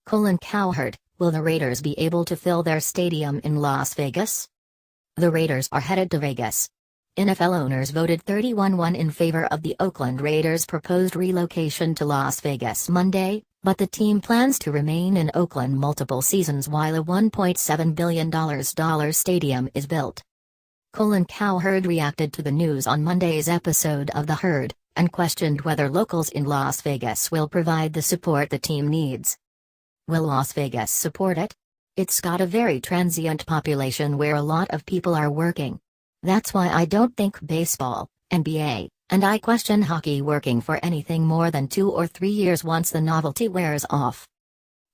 Colin Cowherd, will the Raiders be able to fill their stadium in Las Vegas? The Raiders are headed to Vegas. NFL owners voted 31-1 in favor of the Oakland Raiders' proposed relocation to Las Vegas Monday, but the team plans to remain in Oakland multiple seasons while a $1.7 billion stadium is built. Colin Cowherd reacted to the news on Monday's episode of The Herd, and questioned whether locals in Las Vegas will provide the support the team needs. Will Las Vegas support it? It's got a very transient population where a lot of people are working. That's why I don't think baseball, NBA, and I question hockey working for anything more than 2 or 3 years once the novelty wears off.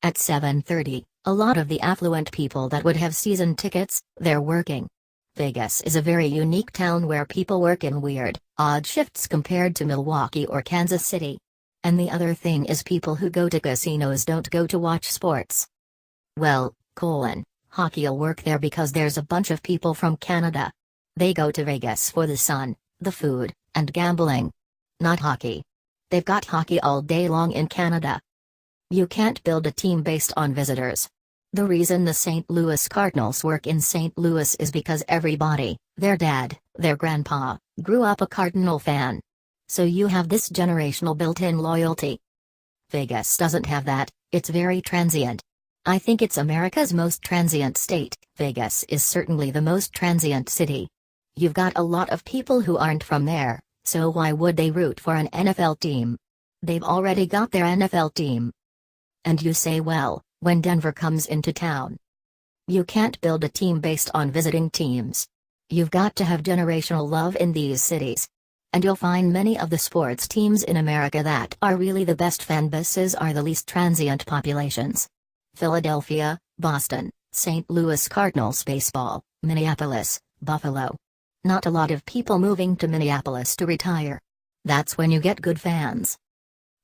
At 7:30, a lot of the affluent people that would have season tickets, they're working. Vegas is a very unique town where people work in weird, odd shifts compared to Milwaukee or Kansas City. And the other thing is people who go to casinos don't go to watch sports. Well, Colin, hockey'll work there because there's a bunch of people from Canada. They go to Vegas for the sun, the food, and gambling. Not hockey. They've got hockey all day long in Canada. You can't build a team based on visitors. The reason the St. Louis Cardinals work in St. Louis is because everybody, their dad, their grandpa, grew up a Cardinal fan. So you have this generational built-in loyalty. Vegas doesn't have that, it's very transient. I think it's America's most transient state. Vegas is certainly the most transient city. You've got a lot of people who aren't from there, so why would they root for an NFL team? They've already got their NFL team. And you say, well, when Denver comes into town. You can't build a team based on visiting teams. You've got to have generational love in these cities. And you'll find many of the sports teams in America that are really the best fan bases are the least transient populations. Philadelphia, Boston, St. Louis Cardinals baseball, Minneapolis, Buffalo. Not a lot of people moving to Minneapolis to retire. That's when you get good fans.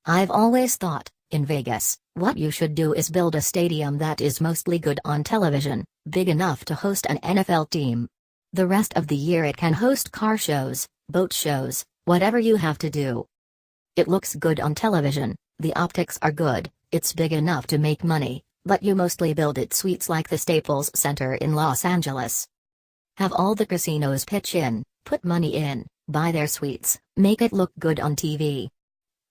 I've always thought, in Vegas, what you should do is build a stadium that is mostly good on television, big enough to host an NFL team. The rest of the year it can host car shows, boat shows, whatever you have to do. It looks good on television, the optics are good, it's big enough to make money, but you mostly build it suites like the Staples Center in Los Angeles. Have all the casinos pitch in, put money in, buy their suites, make it look good on TV.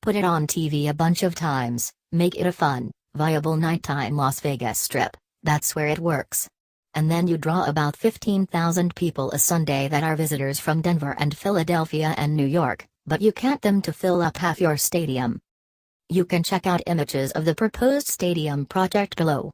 Put it on TV a bunch of times, make it a fun, viable nighttime Las Vegas Strip, that's where it works. And then you draw about 15,000 people a Sunday that are visitors from Denver and Philadelphia and New York, but you can't them to fill up half your stadium. You can check out images of the proposed stadium project below.